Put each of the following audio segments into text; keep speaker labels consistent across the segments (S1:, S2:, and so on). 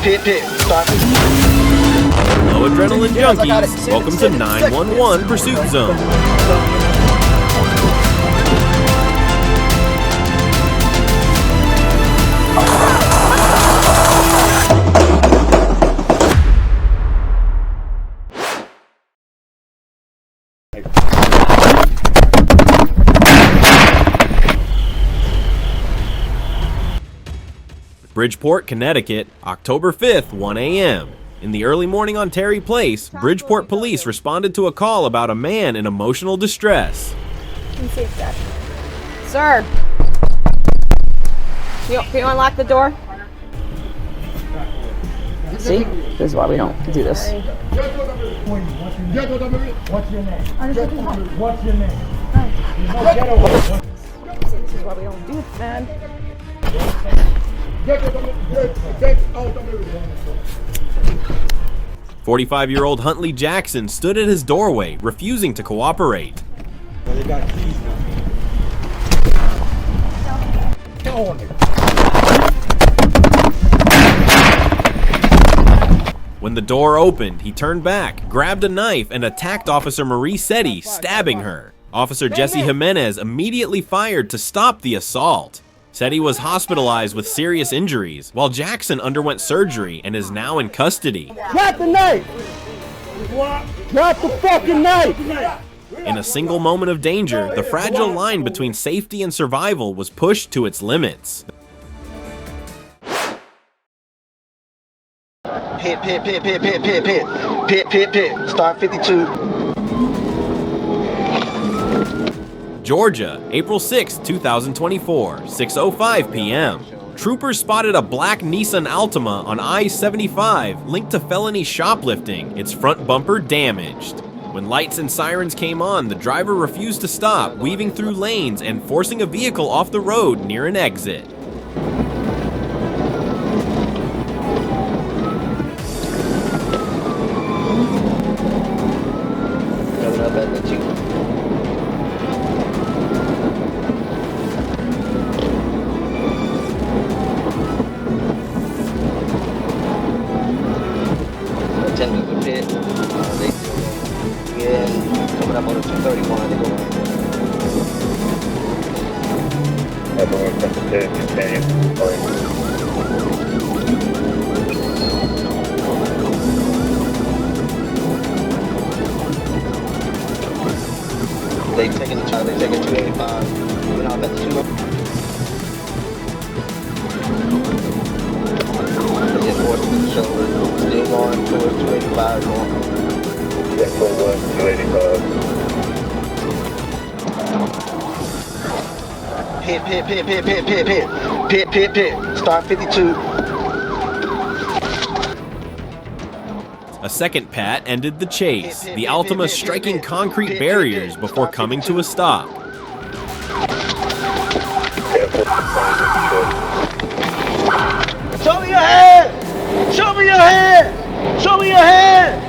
S1: Pit. Start.
S2: Hello, adrenaline junkies. Welcome to 911 Pursuit Zone. Bridgeport, Connecticut, October 5th, 1 a.m. In the early morning on Terry Place, Bridgeport police responded to a call about a man in emotional distress.
S3: Sir, can you unlock the door? See, this is why we don't do this.
S4: What's your name? What's your name?
S3: This is why we don't do this, man.
S2: 45-year-old Huntley Jackson stood at his doorway, refusing to cooperate.
S4: They got keys now.
S2: When the door opened, he turned back, grabbed a knife, and attacked Officer Marie Setti, stabbing her. Officer Jesse Jimenez immediately fired to stop the assault. Setti was hospitalized with serious injuries, while Jackson underwent surgery and is now in custody.
S4: Drop the knife! Drop the fucking knife!
S2: In a single moment of danger, the fragile line between safety and survival was pushed to its limits.
S1: Pit. Start 52.
S2: Georgia, April 6, 2024, 6:05 p.m. Troopers spotted a black Nissan Altima on I-75 linked to felony shoplifting, its front bumper damaged. When lights and sirens came on, the driver refused to stop, weaving through lanes and forcing a vehicle off the road near an exit.
S1: Coming up on the 231, they go They taking 285. Moving out at the 2. They just forced the shoulder. Still going towards 285.
S5: Yeah, 285.
S1: Pit. Start 52.
S2: A second pat ended the chase, the Altima striking concrete barriers before coming to a stop.
S1: Show me your hand! Show me your hand! Show me your hand!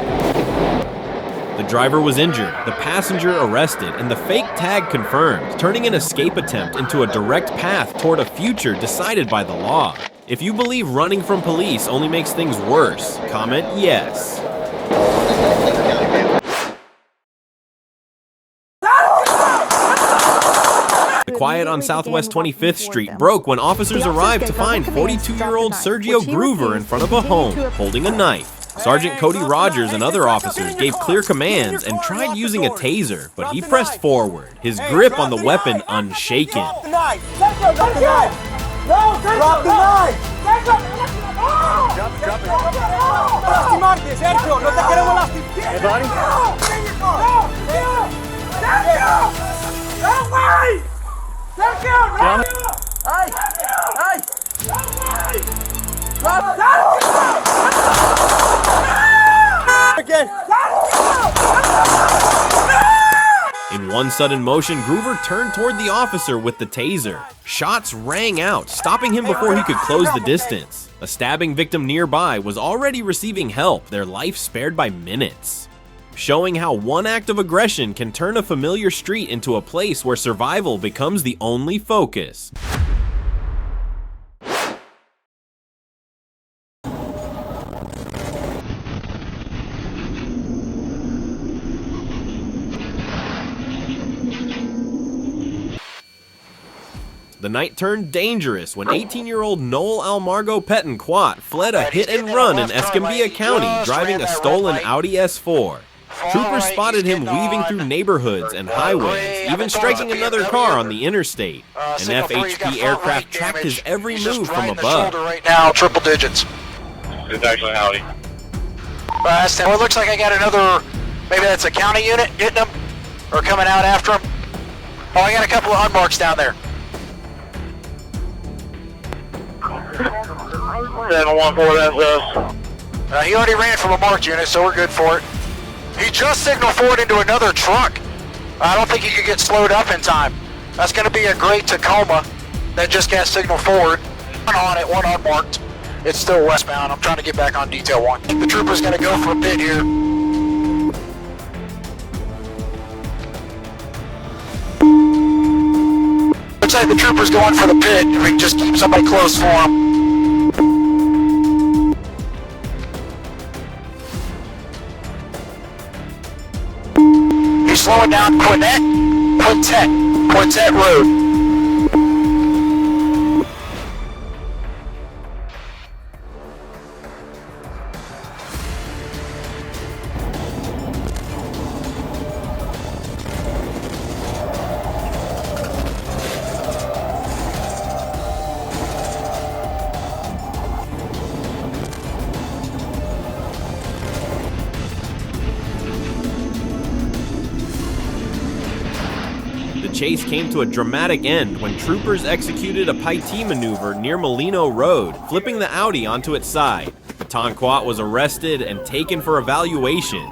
S2: The driver was injured, the passenger arrested, and the fake tag confirmed, turning an escape attempt into a direct path toward a future decided by the law. If you believe running from police only makes things worse, comment yes. The quiet on Southwest 25th Street broke when officers arrived to find 42-year-old Sergio Groover in front of a home, holding a knife. Sergeant Cody Rogers and other officers gave clear commands and tried using a taser, but he pressed forward, his grip on the weapon unshaken.
S4: Drop the knife! Drop the knife! Drop the knife! Lastimarte, Sergio, no te queremos lastimar.
S5: Everybody?
S4: Sergio! ¡Ay! ¡Ay! Again!
S2: In one sudden motion, Groover turned toward the officer with the taser. Shots rang out, stopping him before he could close the distance. A stabbing victim nearby was already receiving help, their life spared by minutes. Showing how one act of aggression can turn a familiar street into a place where survival becomes the only focus. The night turned dangerous when 18-year-old Noel Almargo Petanquat fled a hit-and-run in Escambia County driving a stolen Audi S4. Troopers spotted him weaving through neighborhoods and highways, even striking another car on the interstate. An FHP aircraft tracked his every move from above.
S6: Right now, triple digits.
S5: It's actually an Audi.
S6: Well, it looks like I got another, maybe that's a county unit hitting them, or coming out after them. Oh, I got a couple of unmarks down there.
S5: 714, that's us.
S6: He already ran from a marked unit, so we're good for it. He just signaled forward into another truck. I don't think he could get slowed up in time. That's going to be a great Tacoma that just got signaled forward. One on it, one unmarked. It's still westbound. I'm trying to get back on detail one. The trooper's going to go for a pit here. Looks like the trooper's going for the pit. If we can just keep somebody close for him. He's slowing down Quintet Road.
S2: The chase came to a dramatic end when troopers executed a Paitee maneuver near Molino Road, flipping the Audi onto its side. Petanquat was arrested and taken for evaluation.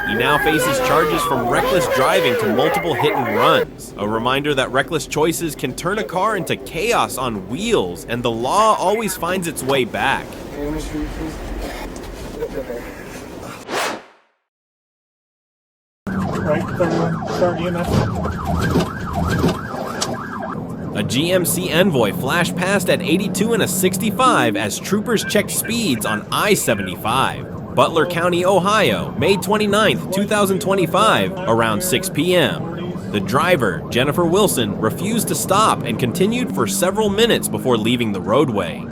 S2: He now faces charges from reckless driving to multiple hit and runs. A reminder that reckless choices can turn a car into chaos on wheels, and the law always finds its way back.
S4: Right, 31, start EMS.
S2: A GMC Envoy flashed past at 82 and a 65 as troopers checked speeds on I-75. Butler County, Ohio, May 29, 2025, around 6 p.m. The driver, Jennifer Wilson, refused to stop and continued for several minutes before leaving the roadway.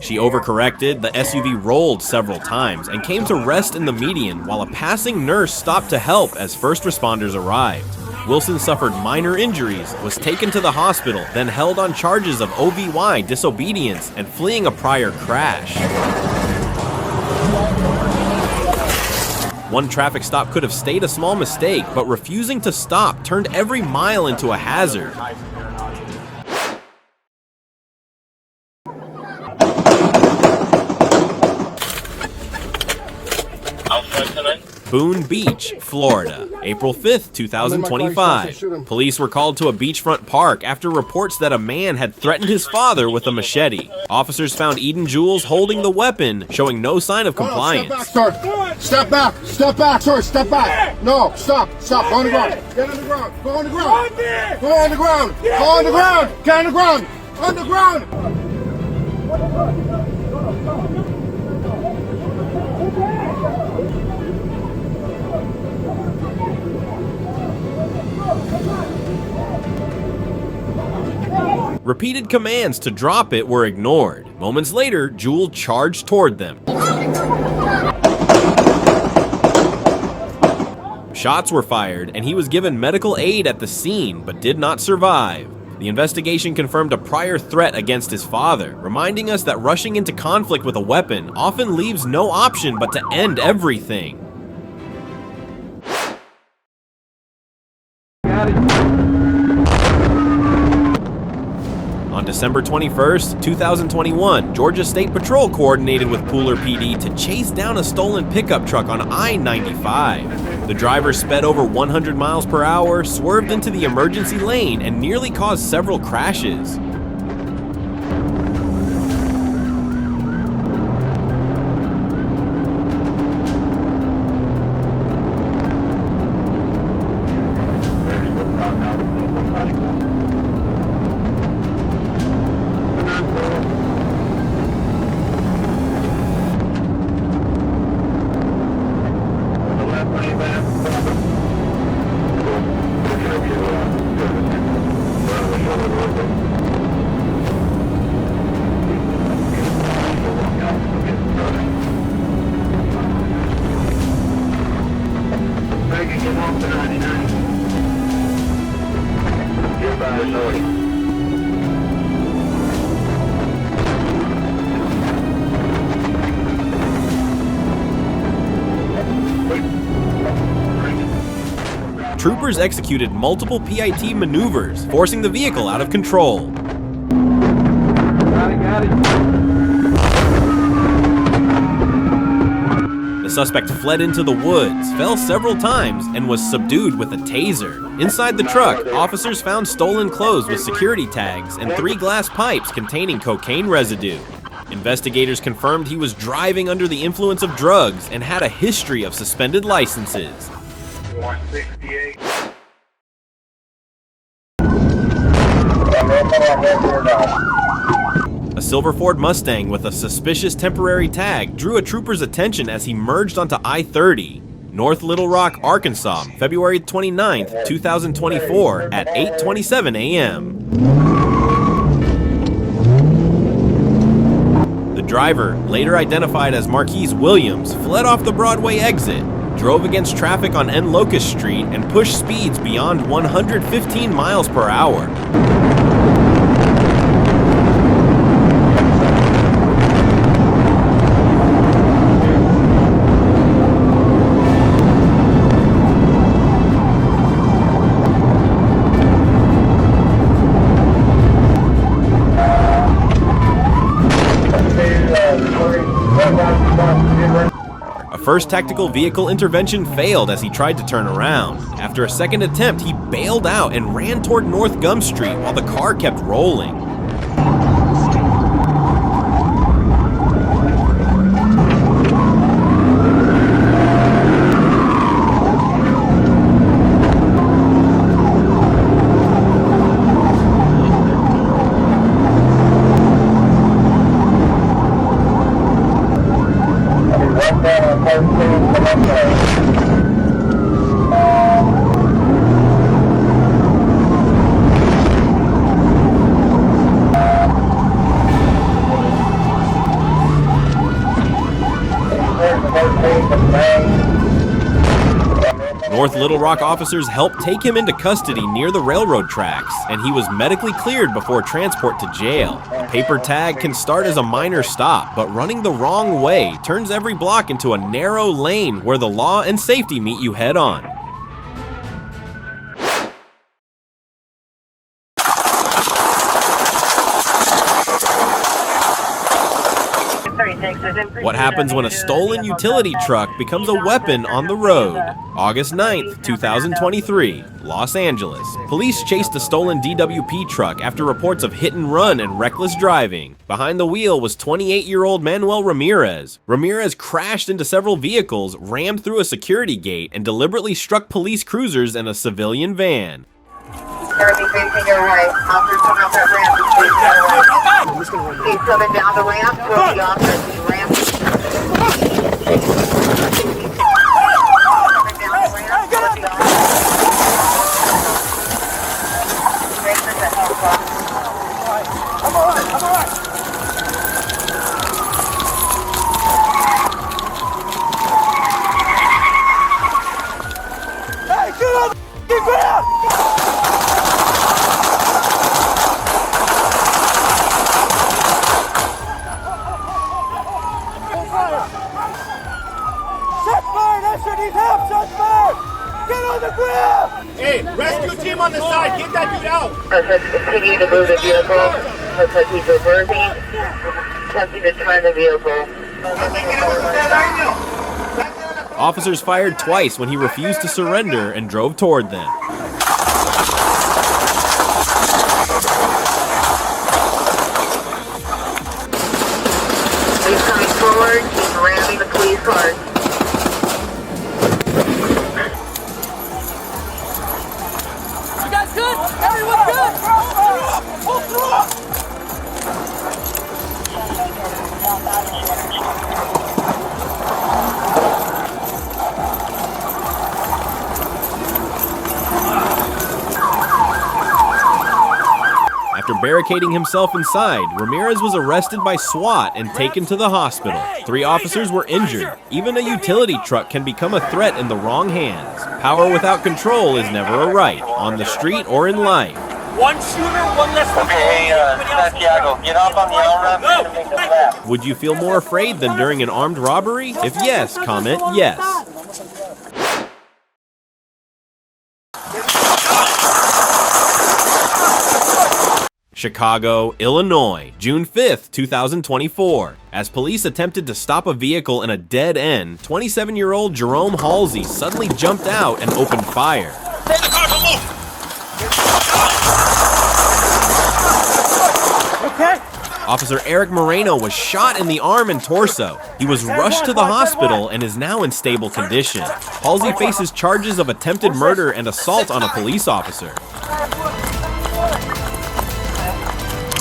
S2: She overcorrected, the SUV rolled several times and came to rest in the median while a passing nurse stopped to help as first responders arrived. Wilson suffered minor injuries, was taken to the hospital, then held on charges of OVY, disobedience, and fleeing a prior crash. One traffic stop could have stayed a small mistake, but refusing to stop turned every mile into a hazard. Boone Beach, Florida, April 5th, 2025. Police were called to a beachfront park after reports that a man had threatened his father with a machete. Officers found Eden Jules holding the weapon, showing no sign of compliance.
S7: Step back, sir. Step back. Step back, sir. Step back. No, stop. Stop. Go on the ground. Get on the ground. Go on the ground. Go on the ground. Go on the ground. Get on the ground. On the ground.
S2: Repeated commands to drop it were ignored. Moments later, Jewel charged toward them. Shots were fired, and he was given medical aid at the scene, but did not survive. The investigation confirmed a prior threat against his father, reminding us that rushing into conflict with a weapon often leaves no option but to end everything. On December 21st, 2021, Georgia State Patrol coordinated with Pooler PD to chase down a stolen pickup truck on I-95. The driver sped over 100 miles per hour, swerved into the emergency lane, and nearly caused several crashes. Troopers executed multiple PIT maneuvers, forcing the vehicle out of control. The suspect fled into the woods, fell several times, and was subdued with a taser. Inside the truck, officers found stolen clothes with security tags and 3 glass pipes containing cocaine residue. Investigators confirmed he was driving under the influence of drugs and had a history of suspended licenses.
S5: 168.
S2: A silver Ford Mustang with a suspicious temporary tag drew a trooper's attention as he merged onto I-30, North Little Rock, Arkansas, February 29th, 2024 at 8:27 a.m. The driver, later identified as Marquise Williams, fled off the Broadway exit, drove against traffic on N. Locust Street, and pushed speeds beyond 115 miles per hour. First tactical vehicle intervention failed as he tried to turn around. After a second attempt, he bailed out and ran toward North Gum Street while the car kept rolling. North Little Rock officers helped take him into custody near the railroad tracks, and he was medically cleared before transport to jail. A paper tag can start as a minor stop, but running the wrong way turns every block into a narrow lane where the law and safety meet you head on. What happens when a stolen utility truck becomes a weapon on the road? August 9th, 2023, Los Angeles. Police chased a stolen DWP truck after reports of hit and run and reckless driving. Behind the wheel was 28-year-old Manuel Ramirez. Ramirez crashed into several vehicles, rammed through a security gate, and deliberately struck police cruisers and a civilian van.
S8: Everything facing your right. Officers come out that ramp. He's coming down the ramp. Throw the officers in the ramp.
S4: I'm alright. Hey, get on the ground! Shots fired! Usher needs help! Shots fired! Get on the ground! Hey, rescue team on the side, get that dude out.
S8: Suspect continue to move the vehicle. Suspect he's reversing. Attempting to turn the vehicle.
S2: Officers fired twice when he refused to surrender and drove toward them.
S8: He's coming forward. He's ramming the police cars.
S4: You guys good? Everyone good? Pull through!
S2: After barricading himself inside, Ramirez was arrested by SWAT and taken to the hospital. 3 officers were injured. Even a utility truck can become a threat in the wrong hands. Power without control is never a right, on the street or in life.
S4: One shooter, one less than
S6: Santiago, get off on the outrun and make a left.
S2: Would you feel more afraid than during an armed robbery? If yes, comment yes. Chicago, Illinois, June 5th, 2024. As police attempted to stop a vehicle in a dead end, 27-year-old Jerome Halsey suddenly jumped out and opened fire.
S4: Okay.
S2: Officer Eric Moreno was shot in the arm and torso. He was rushed to the hospital and is now in stable condition. Halsey faces charges of attempted murder and assault on a police officer.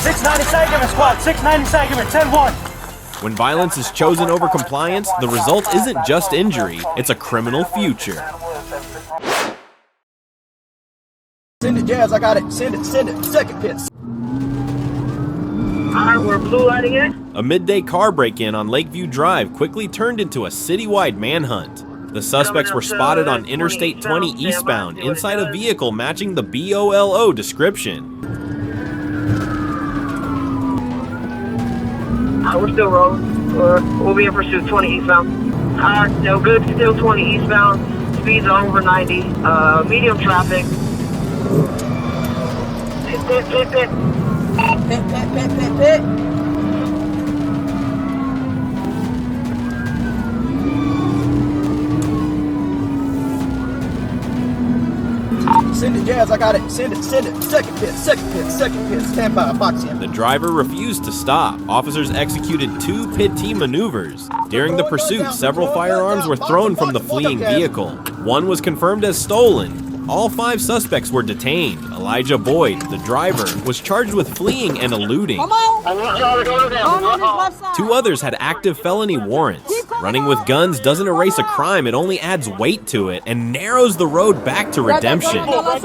S4: 690 Sangamon squad, 690 Sangamon, 10-1.
S2: When violence is chosen over compliance, the result isn't just injury, it's a criminal future.
S1: Send it, Jazz. I got it. Send it. Second pit.
S8: Alright, we're blue lighting it.
S2: A midday car break-in on Lakeview Drive quickly turned into a citywide manhunt. The suspects were spotted on Interstate 20 eastbound inside a vehicle matching the BOLO description.
S8: We're still rolling. We'll be in pursuit 20 eastbound. No good, still 20 eastbound. Speeds over 90. Medium traffic. Pit.
S1: Send it, Jazz. I got it. Send it. Second pit. Stand by. Box in.
S2: The driver refused to stop. Officers executed 2 pit team maneuvers. During the pursuit, several firearms were thrown from the fleeing vehicle. One was confirmed as stolen. All 5 suspects were detained. Elijah Boyd, the driver, was charged with fleeing and eluding. 2 others had active felony warrants. Running with guns doesn't erase a crime, it only adds weight to it and narrows the road back to redemption.
S5: I'm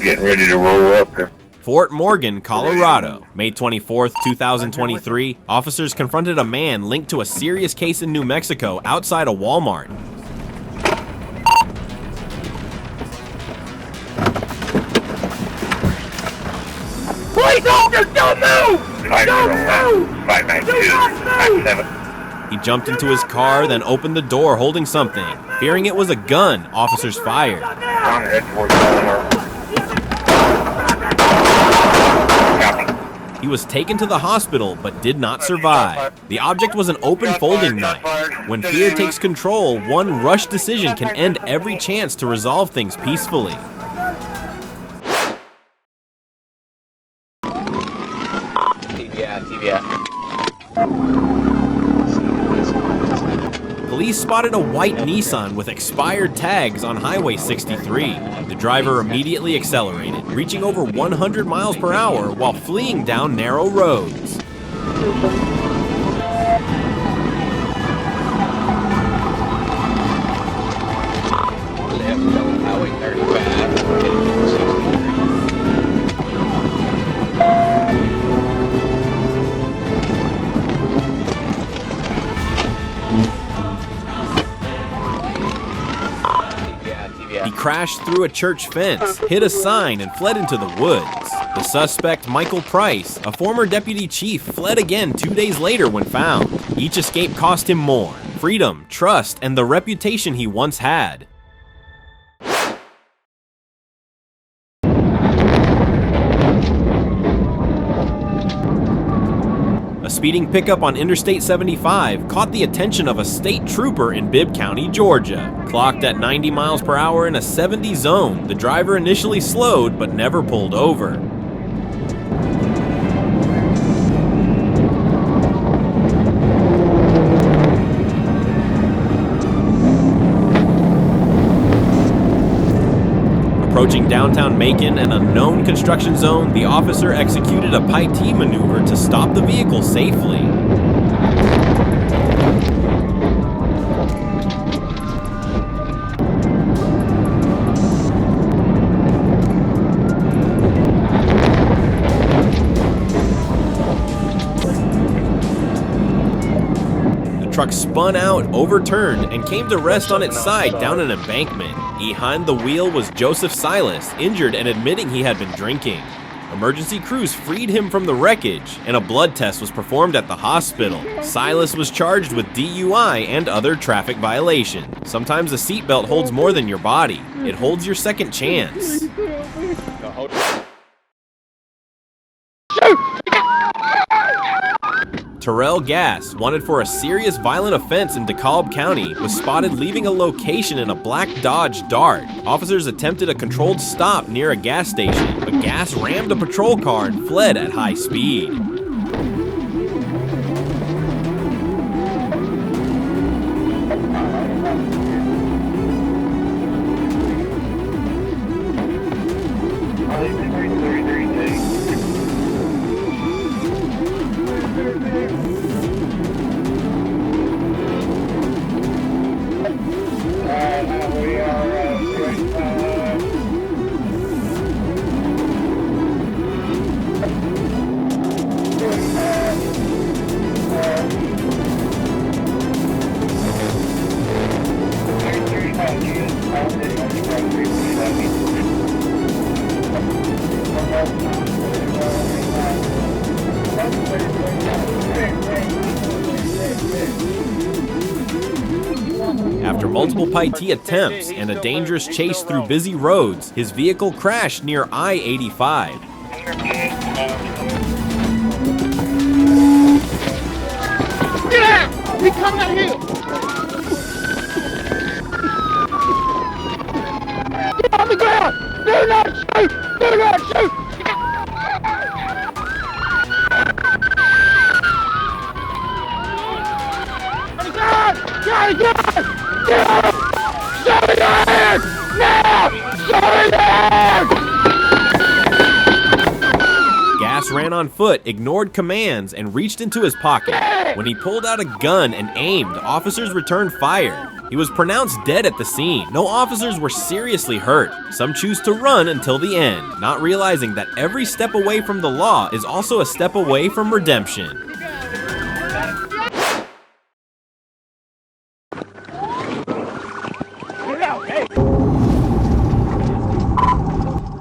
S5: getting ready to roll up here.
S2: Fort Morgan, Colorado. May 24th, 2023, officers confronted a man linked to a serious case in New Mexico outside a Walmart.
S4: Police officers, don't move! Don't move!
S5: 592,
S2: He jumped into his car, then opened the door holding something. Fearing it was a gun, officers fired.
S5: on head towards Rollover.
S2: He was taken to the hospital but did not survive. The object was an open folding knife. When fear takes control, one rush decision can end every chance to resolve things peacefully. Police spotted a white Nissan with expired tags on Highway 63. The driver immediately accelerated, reaching over 100 miles per hour while fleeing down narrow roads.
S1: Highway 35.
S2: He crashed through a church fence, hit a sign, and fled into the woods. The suspect, Michael Price, a former deputy chief, fled again 2 days later when found. Each escape cost him more. freedom, trust, and the reputation he once had. A speeding pickup on Interstate 75 caught the attention of a state trooper in Bibb County, Georgia. Clocked at 90 miles per hour in a 70 zone, the driver initially slowed but never pulled over. Approaching downtown Macon, an unknown construction zone, the officer executed a Pie-T maneuver to stop the vehicle safely. The truck spun out, overturned, and came to rest on its side down an embankment. Behind the wheel was Joseph Silas, injured and admitting he had been drinking. Emergency crews freed him from the wreckage, and a blood test was performed at the hospital. Silas was charged with DUI and other traffic violations. Sometimes a seatbelt holds more than your body. It holds your second chance. Terrell Gass, wanted for a serious violent offense in DeKalb County, was spotted leaving a location in a black Dodge Dart. Officers attempted a controlled stop near a gas station, but Gass rammed a patrol car and fled at high speed. After multiple Pie-T attempts and a dangerous chase through busy roads, his vehicle crashed near I-85.
S7: Get out! He coming out here! Get on the ground! Do not shoot! Do not shoot! God! God! God! Get out! Show me your hands! Now! Show me your hands!
S2: Gass ran on foot, ignored commands, and reached into his pocket. When he pulled out a gun and aimed, officers returned fire. He was pronounced dead at the scene. No officers were seriously hurt. Some choose to run until the end, not realizing that every step away from the law is also a step away from redemption.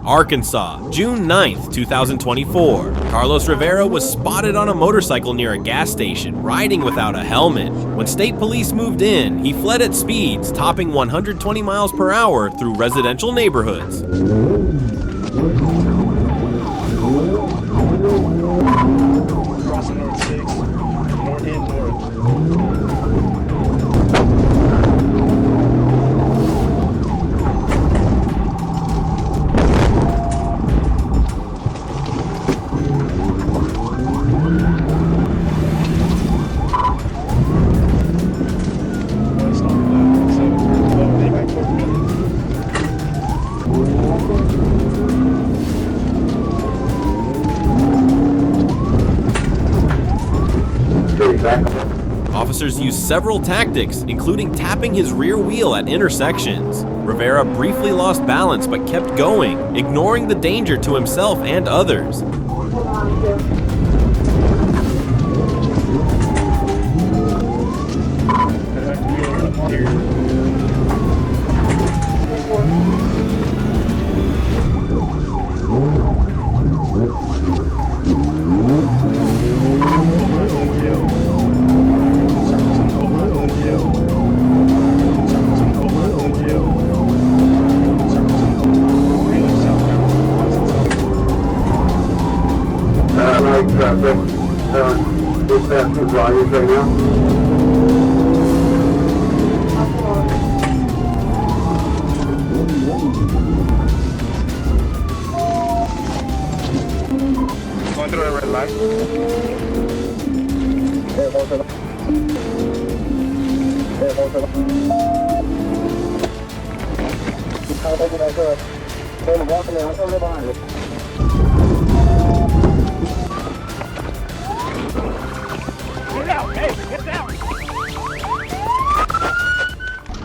S2: Arkansas, June 9th, 2024. Carlos Rivera was spotted on a motorcycle near a gas station, riding without a helmet. When state police moved in, he fled at speeds, topping 120 miles per hour through residential neighborhoods.
S4: Crossing North 6, north and north.
S2: Officers used several tactics, including tapping his rear wheel at intersections. Rivera briefly lost balance but kept going, ignoring the danger to himself and others.
S5: bodies right now? Going through a red light.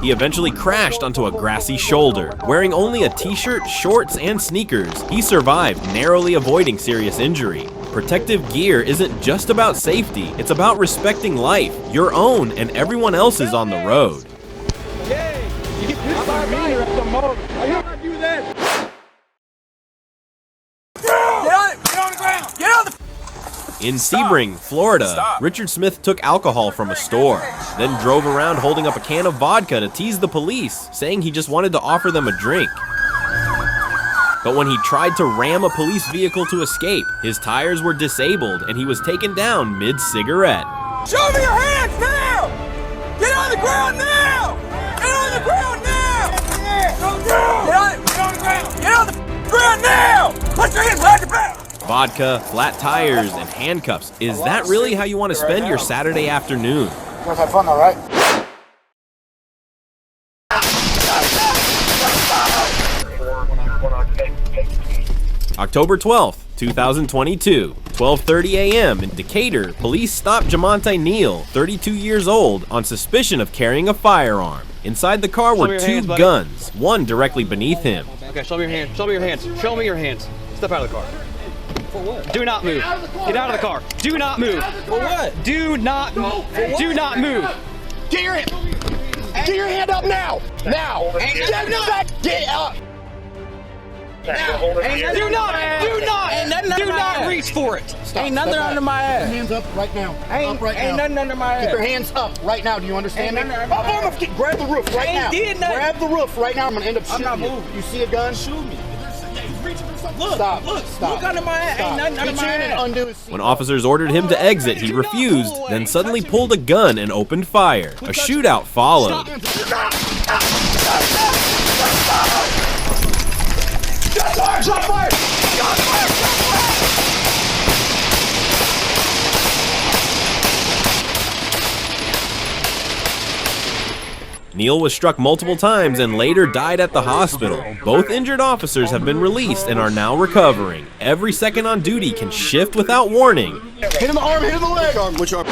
S2: He eventually crashed onto a grassy shoulder. Wearing only a t-shirt, shorts, and sneakers, he survived, narrowly avoiding serious injury. Protective gear isn't just about safety, it's about respecting life, your own and everyone else's on the road. In Sebring, Florida, Richard Smith took alcohol from a store, then drove around holding up a can of vodka to tease the police, saying he just wanted to offer them a drink. But when he tried to ram a police vehicle to escape, his tires were disabled and he was taken down mid-cigarette.
S9: Show me your hands now! Get on the ground now! Get on the ground now! Get on the ground! Get on the ground now! Put your hands behind your back!
S2: Vodka, flat tires, and handcuffs. Is that really how you want to spend your Saturday afternoon?
S7: You guys had fun, all right?
S2: October 12th, 2022, 12:30 a.m. in Decatur, police stopped Jamonte Neal, 32 years old, on suspicion of carrying a firearm. Inside the car were two guns, one directly beneath him.
S10: Okay, show me your hands. Show me your hands. Show me your hands. Step out of the car. For what? Do not move. Get out of the car. Do not move.
S9: For what?
S10: Do not move. Do not move.
S7: Get your hand. Get your hand up now. Now. Get up. Get up.
S10: Do not reach for it.
S7: Stop, ain't nothing under my ass. Hands up right now. Ain't nothing under my ass. Keep your hands up right now. Do you understand me? Grab the roof right now. Grab the roof right now. I'm gonna end up shooting you. You see a gun? Shoot me. Look, stop. Look under my ass. Ain't nothing under my ass.
S2: When officers ordered him to exit, he refused, then suddenly pulled a gun and opened fire. A shootout followed.
S9: Shot fire!
S2: Neal was struck multiple times and later died at the hospital. Both injured officers have been released and are now recovering. Every second on duty can shift without warning.
S7: Hit in the arm, hit in the leg. Arm, which arm?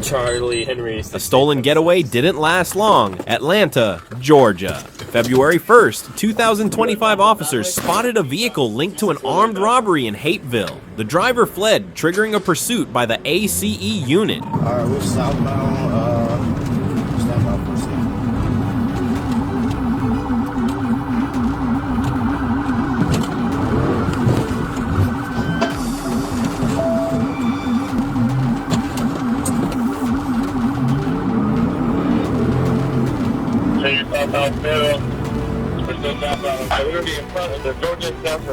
S10: Charlie Henry.
S2: A stolen getaway didn't last long. Atlanta, Georgia. February 1st, 2025 officers spotted a vehicle linked to an armed robbery in Hapeville. The driver fled, triggering a pursuit by the ACE unit.
S7: Alright, we're southbound. Stand by for a second.
S5: Southbound middle. We're still southbound. We're going to be in front of the Georgia South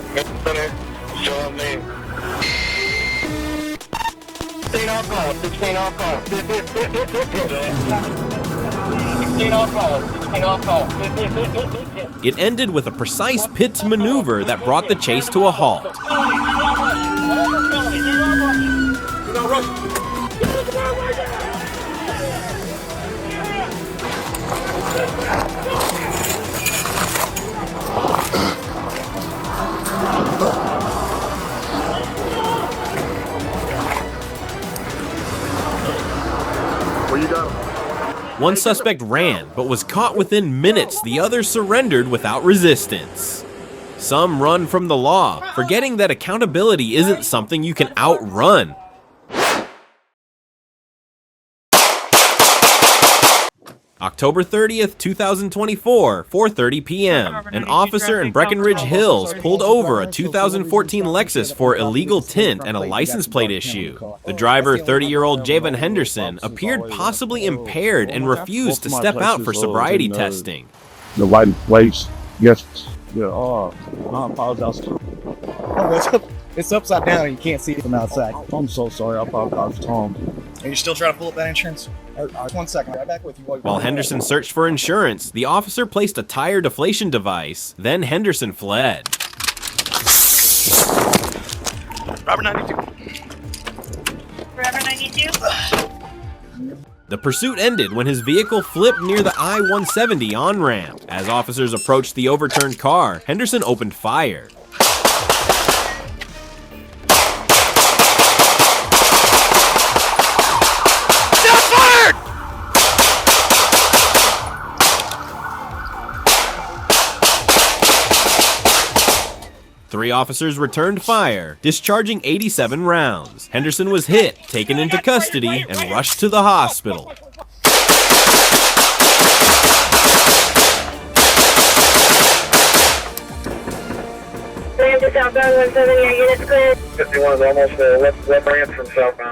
S5: Center. Show me. 16 on call. 16 on call. 16 on call. 16 on call.
S2: It ended with a precise pit maneuver that brought the chase to a halt.
S7: Where you got him?
S2: One suspect ran, but was caught within minutes. The other surrendered without resistance. Some run from the law, forgetting that accountability isn't something you can outrun. October 30th, 2024, 4:30 p.m. An officer in Breckenridge Hills pulled over a 2014 Lexus for illegal tint and a license plate issue. The driver, 30-year-old Javen Henderson, appeared possibly impaired and refused to step out for sobriety testing.
S5: The license plates, yes.
S11: Yeah, I apologize.
S7: Oh, It's upside down and you can't see it from outside. I'm so sorry. I thought I was Tom. Are you still trying to pull up that insurance? 1 second. Right back with you.
S2: While Henderson searched for insurance, the officer placed a tire deflation device. Then Henderson fled.
S7: Robert 92.
S8: Forever 92.
S2: The pursuit ended when his vehicle flipped near the I-170 on-ramp. As officers approached the overturned car, Henderson opened fire. Three officers returned fire, discharging 87 rounds. Henderson was hit, taken into custody, and rushed to the hospital.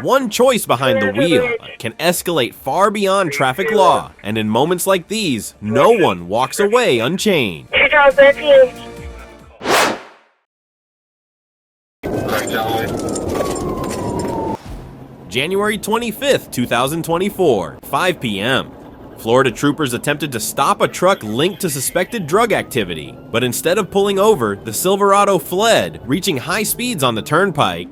S2: One choice behind the wheel can escalate far beyond traffic law, and in moments like these, no one walks away unchanged. January 25th, 2024, 5 p.m. Florida troopers attempted to stop a truck linked to suspected drug activity, but instead of pulling over, the Silverado fled, reaching high speeds on the turnpike.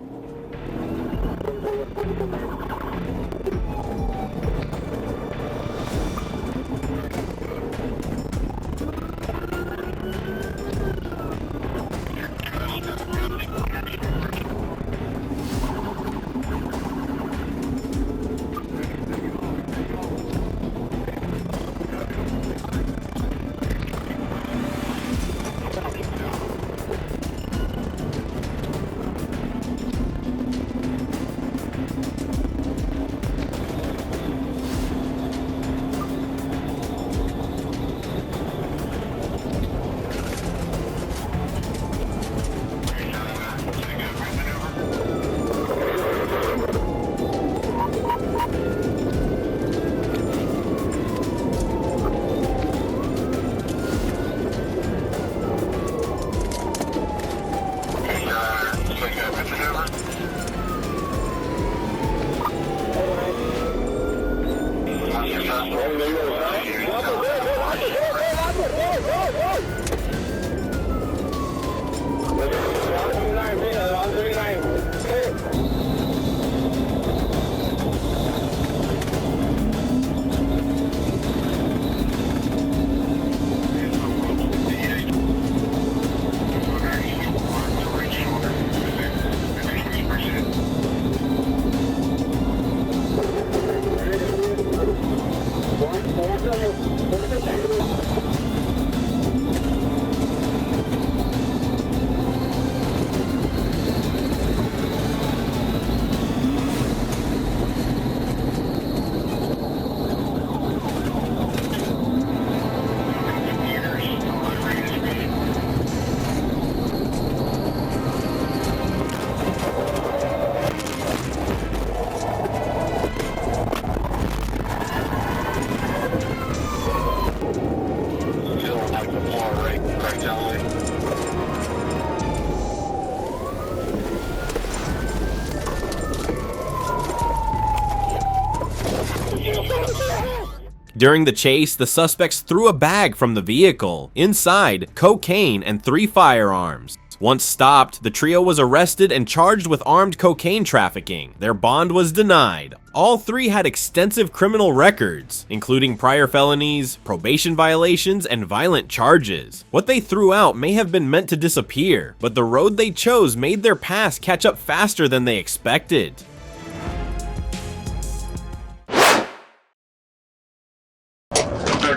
S2: During the chase, the suspects threw a bag from the vehicle. Inside, cocaine and 3 firearms. Once stopped, the trio was arrested and charged with armed cocaine trafficking. Their bond was denied. All 3 had extensive criminal records, including prior felonies, probation violations, and violent charges. What they threw out may have been meant to disappear, but the road they chose made their past catch up faster than they expected.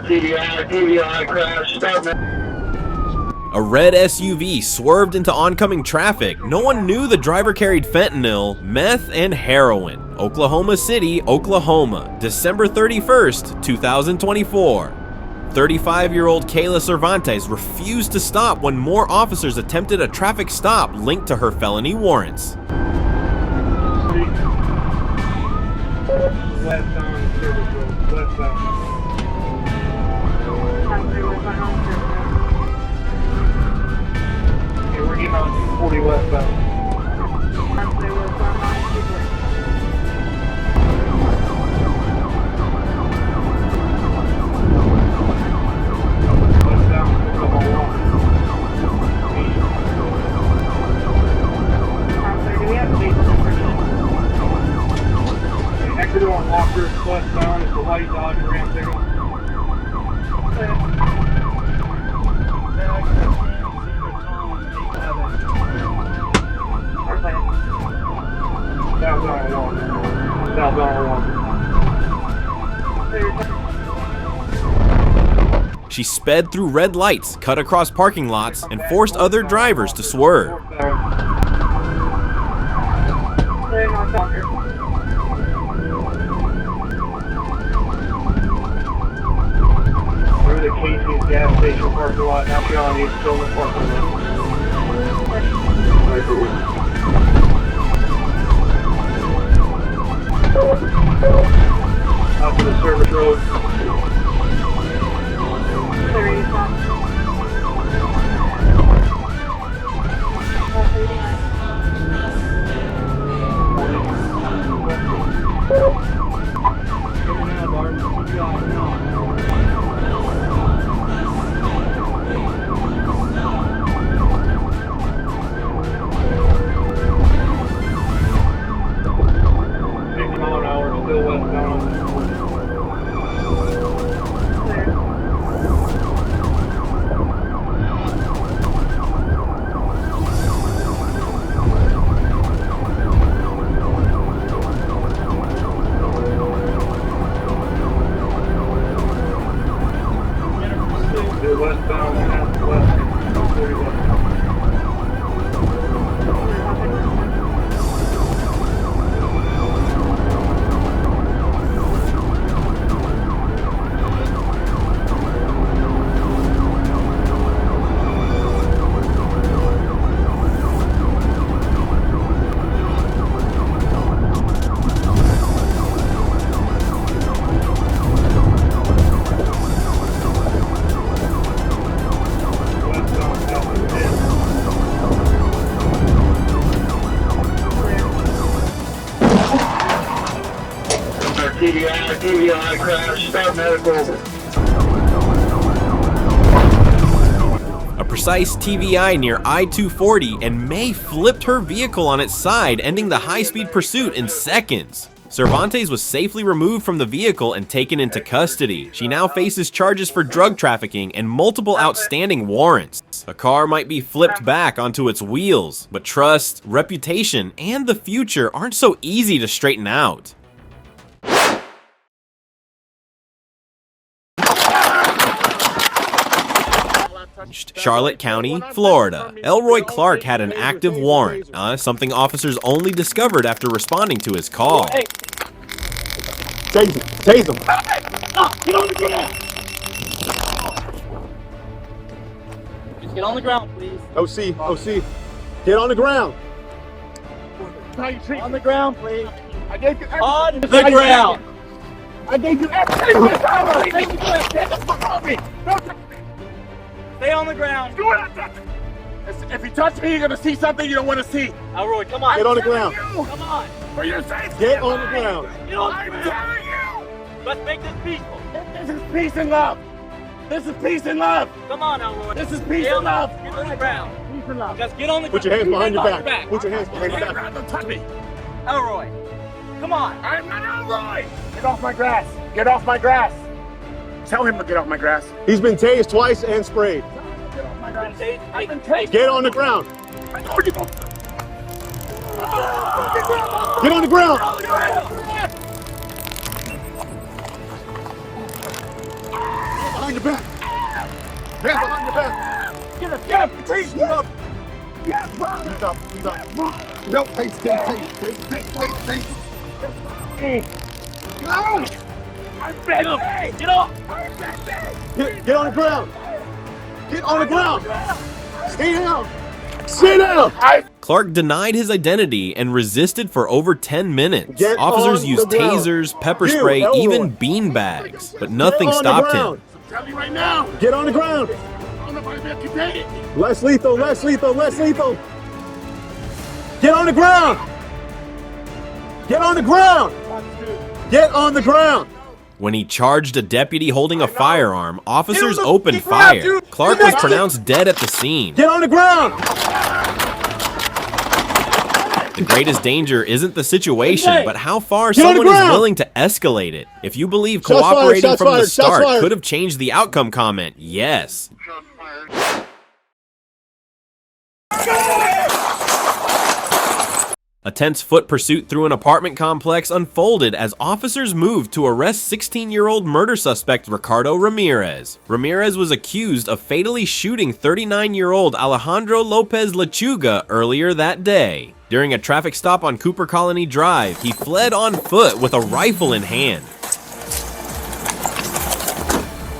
S5: TBI crash, start.
S2: A red SUV swerved into oncoming traffic. No one knew the driver carried fentanyl, meth, and heroin. Oklahoma City, Oklahoma, December 31st, 2024. 35-year-old Kayla Cervantes refused to stop when more officers attempted a traffic stop linked to her felony warrants.
S5: Westbound, service road, westbound. Okay, we're getting on 240 westbound.
S4: Two on Walker, westbound, it's a white Dodge Ram signal.
S2: She sped through red lights, cut across parking lots, and forced other drivers to swerve.
S4: Through the Casey's gas station parking lot, now she on the Stillman parking lot. Out to the service road. TVI crash, start medical.
S2: A precise TVI near I-240, and May flipped her vehicle on its side, ending the high-speed pursuit in seconds. Cervantes was safely removed from the vehicle and taken into custody. She now faces charges for drug trafficking and multiple outstanding warrants. A car might be flipped back onto its wheels, but trust, reputation, and the future aren't so easy to straighten out. Charlotte County, Florida. Elroy Clark had an active warrant, something officers only discovered after responding to his call.
S11: Hey. Tase him. Tase him. Get on the ground. Just get on the ground, please. OC. Get on the ground. On the ground, please. I gave you on the ground. I gave you everything. Stay on the ground. Do it. If you touch me, you're gonna see something you don't want to see. Elroy, come on. Get on the ground. Come on. For your safety. Get on the ground. Get on the ground. I'm telling you. Let's make this peaceful. This is peace and love. This is peace and love. Come on, Elroy. This is peace and love. Get on the ground. Peace and love. Just get on the ground. Put your hands behind your back. Put your hands behind your back. Don't touch me. Elroy, come on. I'm not Elroy. Get off my grass. Get off my grass. Tell him to get off my grass. He's been tased twice and sprayed. Get off my grass. Get on the ground. Get on the ground. Behind your back. Hands behind your back. Get up. Please, get up. He's up. No, face. No. Get off! Get on the ground! Get on the ground! Stay down! Stay down!
S2: Clark denied his identity and resisted for over 10 minutes. Officers used tasers, pepper spray, even beanbags, but nothing stopped him.
S11: Tell me right now! Get on the ground! Less lethal! Get on the ground! Get on the ground! Get on the ground!
S2: When he charged a deputy holding a firearm, officers opened fire. Clark was pronounced dead at the scene.
S11: Get on the ground!
S2: The greatest danger isn't the situation,
S11: Hey,
S2: but how far
S11: get on the
S2: someone is
S11: ground!
S2: willing to escalate it. If you believe
S11: Shots fired,
S2: cooperating
S11: shots
S2: from the
S11: fired, shots
S2: start
S11: fired.
S2: could have changed the outcome, comment yes. A tense foot pursuit through an apartment complex unfolded as officers moved to arrest 16-year-old murder suspect Ricardo Ramirez. Ramirez was accused of fatally shooting 39-year-old Alejandro Lopez Lechuga earlier that day. During a traffic stop on Cooper Colony Drive, he fled on foot with a rifle in hand.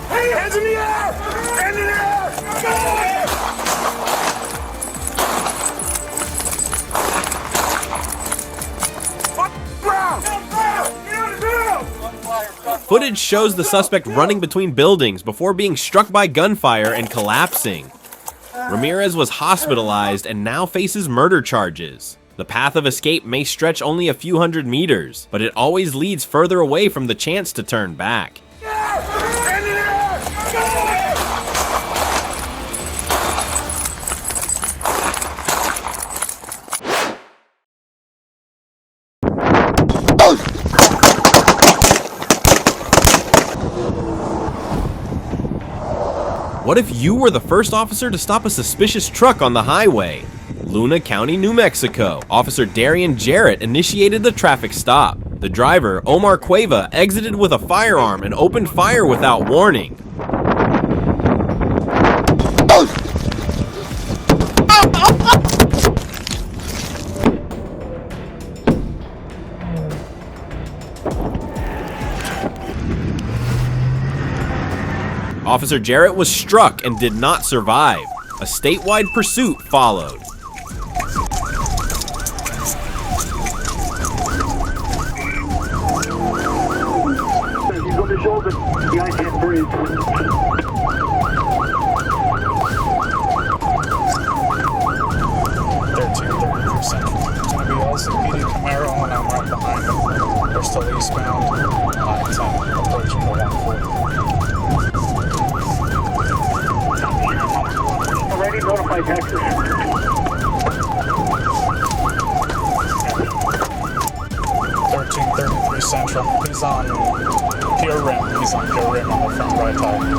S11: Hey, hands in the air! Hands in the air!
S2: Footage shows the suspect running between buildings before being struck by gunfire and collapsing. Ramirez was hospitalized and now faces murder charges. The path of escape may stretch only a few hundred meters, but it always leads further away from the chance to turn back. What if you were the first officer to stop a suspicious truck on the highway? Luna County, New Mexico. Officer Darian Jarrett initiated the traffic stop. The driver, Omar Cueva, exited with a firearm and opened fire without warning. Officer Jarrett was struck and did not survive. A statewide pursuit followed.
S4: He's on the shoulder. The guy can't breathe.
S12: Camaro, and I'm right behind him. They're still eastbound. It's approaching the 140.
S4: Already notified Texas.
S12: 1333 Central. He's on pure rim. He's on pure rim on the front right tire.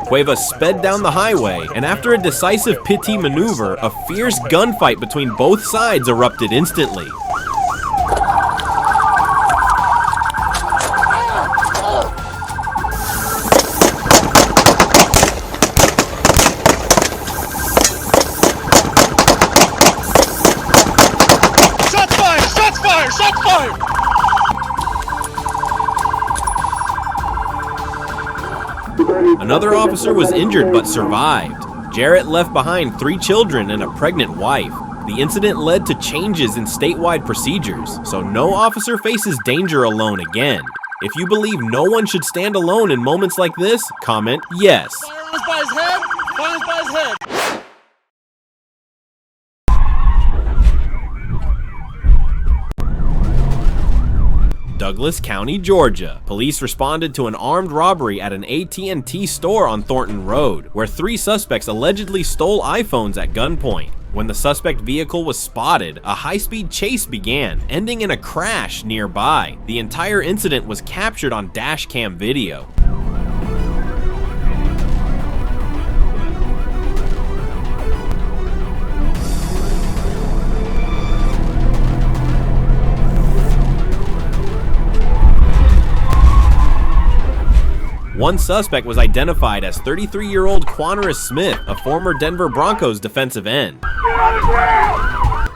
S2: Cueva sped down the highway, and after a decisive pity maneuver, a fierce gunfight between both sides erupted instantly.
S11: Shots fired! Shots fired! Shots fired!
S2: Another officer was injured but survived. Jarrett left behind 3 children and a pregnant wife. The incident led to changes in statewide procedures, so no officer faces danger alone again. If you believe no one should stand alone in moments like this, comment yes.
S11: Firearms by his head! Firearms by his head!
S2: Douglas County, Georgia. Police responded to an armed robbery at an AT&T store on Thornton Road, where 3 suspects allegedly stole iPhones at gunpoint. When the suspect vehicle was spotted, a high-speed chase began, ending in a crash nearby. The entire incident was captured on Dashcam video. One suspect was identified as 33-year-old Quanarus Smith, a former Denver Broncos defensive end. A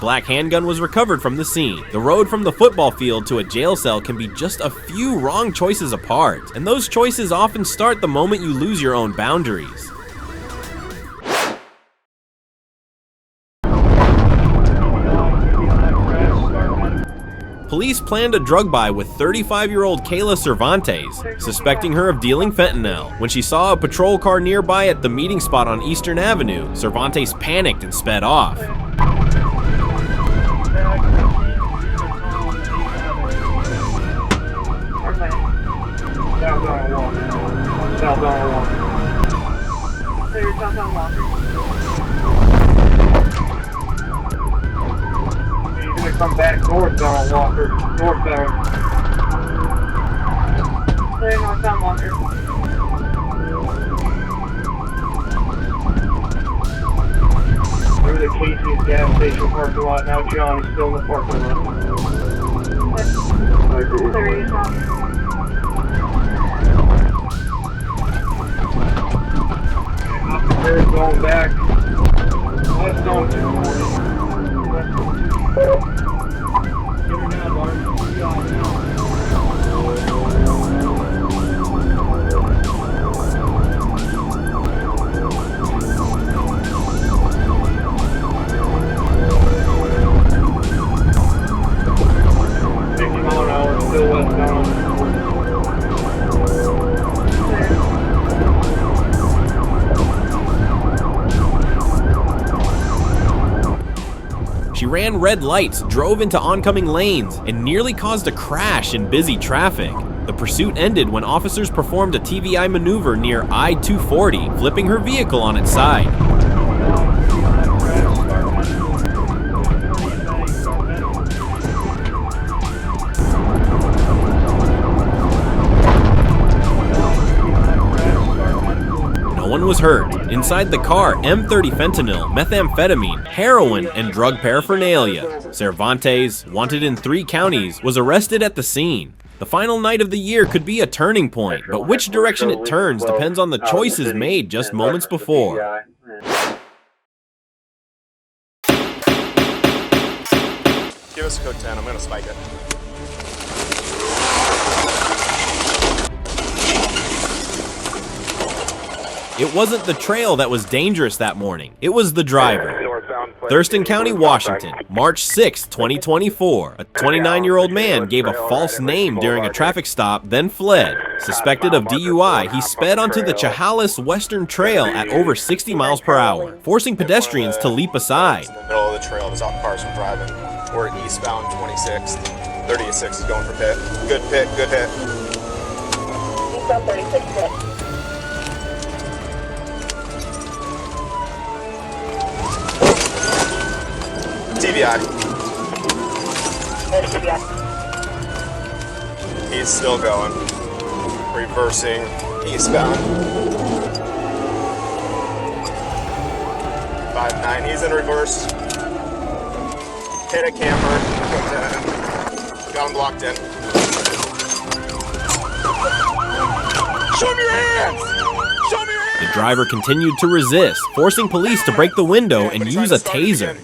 S2: black handgun was recovered from the scene. The road from the football field to a jail cell can be just a few wrong choices apart, and those choices often start the moment you lose your own boundaries. Police planned a drug buy with 35-year-old Kayla Cervantes, suspecting her of dealing fentanyl. When she saw a patrol car nearby at the meeting spot on Eastern Avenue, Cervantes panicked and sped off.
S4: southbound Walker.
S8: Clear southbound Walker.
S4: He's gonna come back northbound Walker. Northbound.
S8: Clear northbound Walker.
S4: Through the Casey's gas station parking lot. Now Johnny's still in the parking lot.
S8: Clear eastbound.
S4: Officer is going back. West on 240. West on 240. Get her now, Bart. You got it now. Still westbound.
S2: She ran red lights, drove into oncoming lanes, and nearly caused a crash in busy traffic. The pursuit ended when officers performed a TVI maneuver near I-240, flipping her vehicle on its side. No one was hurt. Inside the car, M30 fentanyl, methamphetamine, heroin, and drug paraphernalia. Cervantes, wanted in 3 counties, was arrested at the scene. The final night of the year could be a turning point, but which direction it turns depends on the choices made just moments before.
S13: Give us a code 10, I'm gonna spike it.
S2: It wasn't the trail that was dangerous that morning, it was the driver. Thurston County, Washington, March 6, 2024. A 29-year-old man gave a false name during a traffic stop, then fled. Suspected of DUI, he sped onto the Chehalis Western Trail at over 60 miles per hour, forcing pedestrians to leap aside.
S13: In the middle of the trail, there's cars from driving. We're eastbound 26th. 36 is going for pit. Good pit, good hit.
S8: Eastbound 36 hit.
S13: TBI. He's still going. Reversing eastbound. 5-9, he's in reverse. Hit a camper. Got him blocked in. Show me your hands! Show me your hands!
S2: The driver continued to resist, forcing police to break the window and use a taser.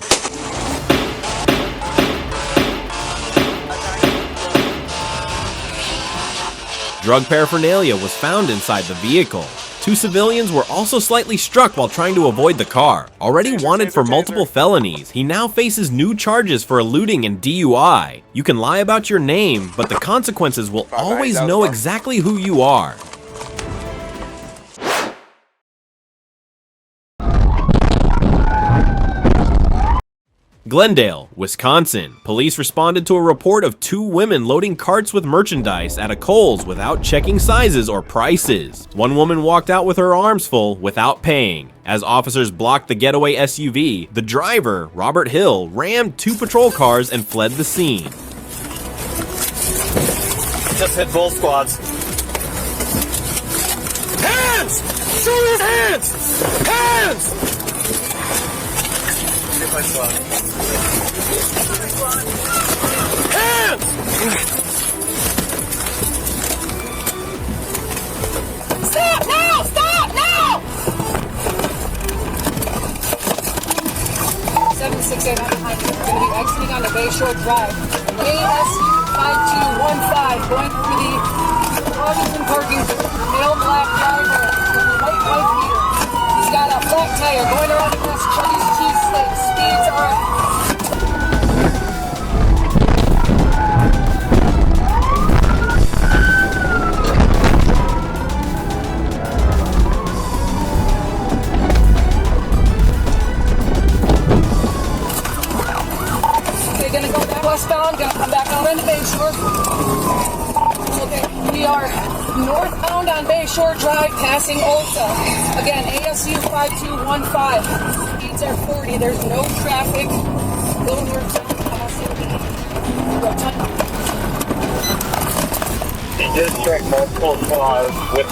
S2: Drug paraphernalia was found inside the vehicle. 2 civilians were also slightly struck while trying to avoid the car. Already wanted for multiple felonies, he now faces new charges for eluding and DUI. You can lie about your name, but the consequences will always know exactly who you are. Glendale, Wisconsin. Police responded to a report of 2 women loading carts with merchandise at a Kohl's without checking sizes or prices. One woman walked out with her arms full without paying. As officers blocked the getaway SUV, the driver, Robert Hill, rammed 2 patrol cars and fled the scene.
S10: Just hit both squads.
S9: Hands! Show your hands! Hands!
S10: Hit my squad.
S9: Hands! Stop now! Stop now!
S14: 768 on behind you. We're going to be exiting on the Bayshore Drive. ASU 5215 going through the Robinson parking. Male black driver. White beater. He's got a flat tire going around across Chubby's cheese slate. Speeds are gonna go back westbound, gonna come back out into Bayshore. Okay, we are Northbound on Bayshore Drive, passing Ulta. Again, ASU 5215. Speeds are 40. There's no traffic. Go northbound, passing
S5: He did check multiple cars with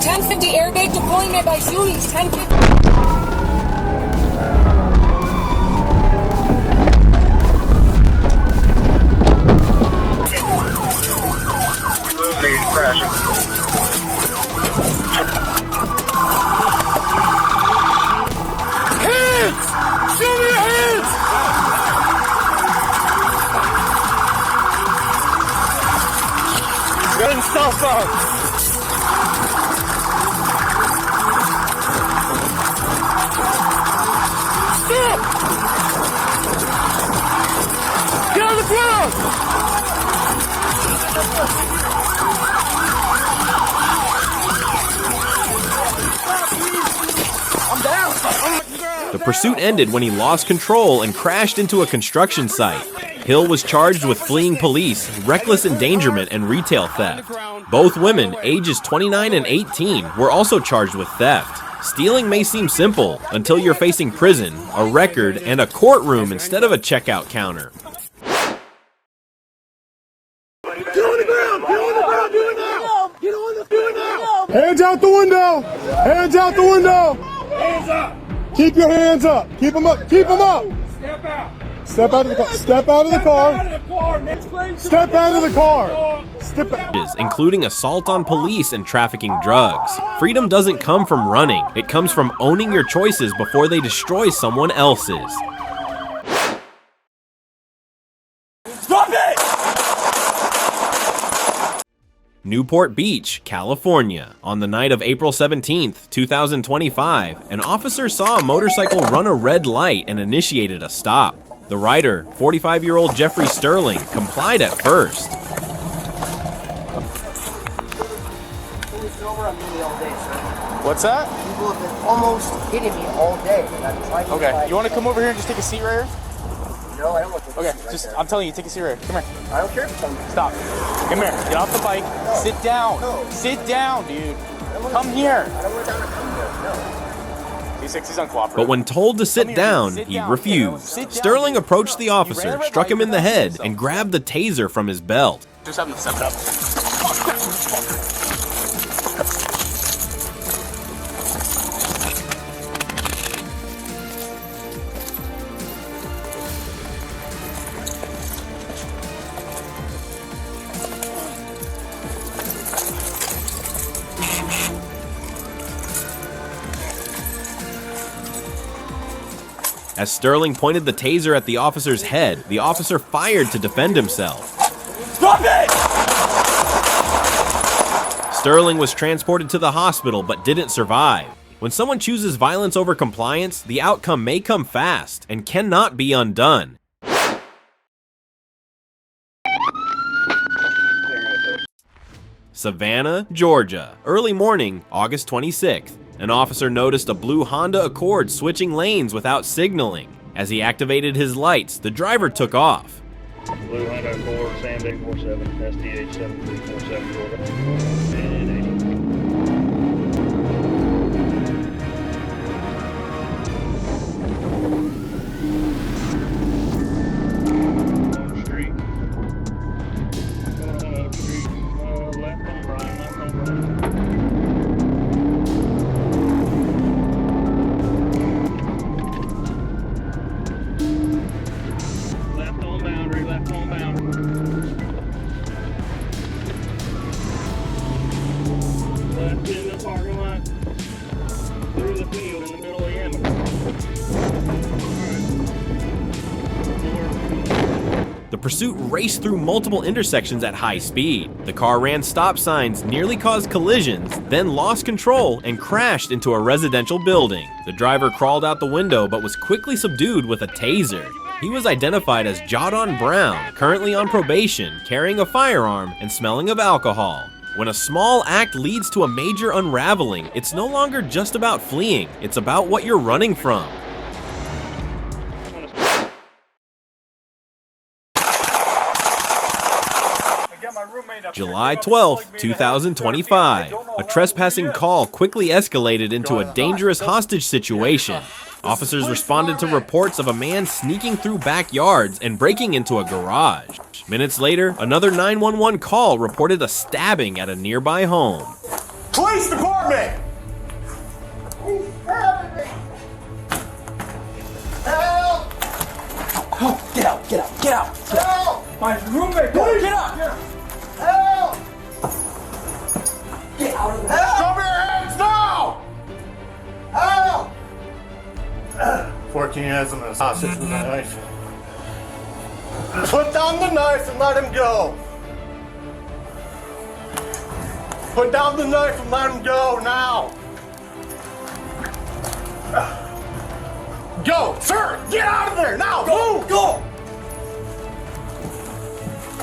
S14: 1050 airbag deployment by Zoomies. 1050.
S5: crashing.
S11: Hands! Show me your hands! Get in cell phone. Stop! Get on the ground! I'm down.
S2: The pursuit ended when he lost control and crashed into a construction site. Hill was charged with fleeing police, reckless endangerment, and retail theft. Both women, ages 29 and 18, were also charged with theft. Stealing may seem simple until you're facing prison, a record, and a courtroom instead of a checkout counter.
S11: Get on the ground! Get on the ground! Do it now! Get on the do it now! Hands out the window! Hands out the window! Hands up! Keep your hands up! Keep them up! Keep them up! Step out! Step out of the car! Step out of the car! Step out of the car! Step out!
S2: Including assault on police and trafficking drugs. Freedom doesn't come from running. It comes from owning your choices before they destroy someone else's.
S11: Stop it!
S2: Newport Beach, California. On the night of April 17th, 2025, an officer saw a motorcycle run a red light and initiated a stop. The rider, 45-year-old Jeffrey Sterling, complied at first.
S15: What's that?
S16: People have been almost hitting me all day.
S15: Okay, you want to come over here and just take a seat right here?
S16: No, I don't want to take a seat right
S15: just,
S16: there.
S15: I'm telling you, take a seat right here. Come here.
S16: I don't care if it's on me.
S15: Stop. Come here. Get off the bike.
S16: No.
S15: Sit down.
S16: No.
S15: Sit down, dude. Come here.
S16: I don't want to come here. No.
S15: He's uncooperative.
S2: But when told to sit down, he refused. Sterling approached the officer, struck him in the head, and grabbed the taser from his belt.
S15: Just have him step up.
S2: As Sterling pointed the taser at the officer's head, the officer fired to defend himself.
S11: Stop it!
S2: Sterling was transported to the hospital but didn't survive. When someone chooses violence over compliance, the outcome may come fast and cannot be undone. Savannah, Georgia. Early morning, August 26th. An officer noticed a blue Honda Accord switching lanes without signaling. As he activated his lights, the driver took off.
S5: Blue Honda Accord, Sandbag 47, SDH 7347 Georgia. And 80. On the street. Left on Brian, left on Brian.
S2: The pursuit raced through multiple intersections at high speed. The car ran stop signs, nearly caused collisions, then lost control and crashed into a residential building. The driver crawled out the window but was quickly subdued with a taser. He was identified as Jadon Brown, currently on probation, carrying a firearm and smelling of alcohol. When a small act leads to a major unraveling, it's no longer just about fleeing, it's about what you're running from.
S11: I got my
S2: July 12, 2025. A trespassing call quickly escalated into a dangerous hostage situation. Officers responded to reports of a man sneaking through backyards and breaking into a garage. Minutes later, another 911 call reported a stabbing at a nearby home.
S11: Police department! Help!
S9: Oh, get out, get out, get out!
S11: Help!
S9: My roommate,
S11: Please.
S9: get out!
S11: Help!
S9: Get out of the
S11: Help! Cover your hands now! Help! 14 has him in a hostage with a knife. Put down the knife and let him go. Put down the knife and let him go now. Go, sir! Get out of there now!
S9: Go,
S11: Move!
S9: go!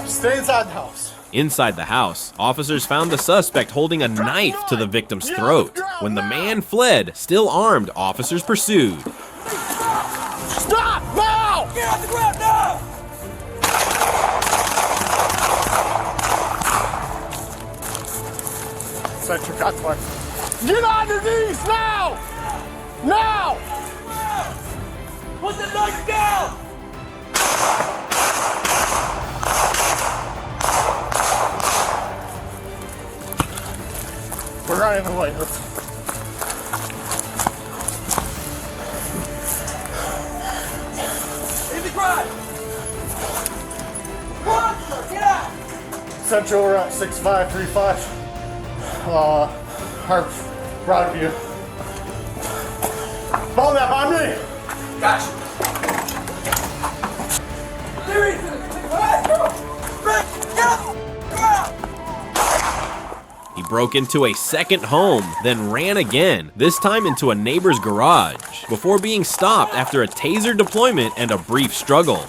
S11: Stay inside the house.
S2: Inside the house, officers found the suspect holding a knife to the victim's throat. When the man fled, still armed, officers pursued.
S11: Stop now!
S9: Get off the ground now!
S11: Central Cutsworth. Get on your knees now! Now!
S9: Put the knife down!
S11: We're running away.
S9: In the garage! Run, sir, get out!
S11: Central, we're at 6535. Our route view. Follow that on me!
S9: Gotcha! There he is! Get out!
S2: He broke into a second home, then ran again, this time into a neighbor's garage, before being stopped after a taser deployment and a brief struggle.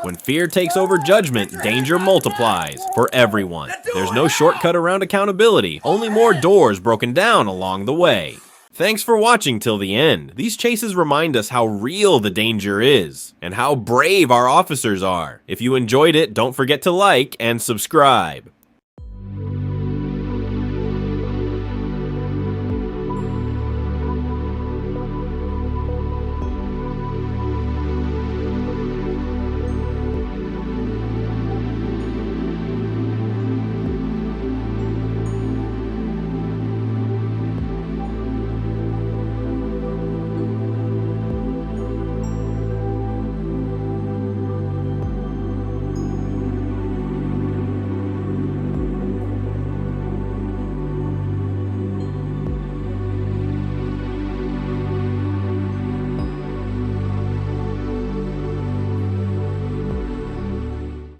S2: When fear takes over judgment, danger multiplies for everyone. There's no shortcut around accountability, only more doors broken down along the way. Thanks for watching till the end. These chases remind us how real the danger is, and how brave our officers are. If you enjoyed it, don't forget to like and subscribe.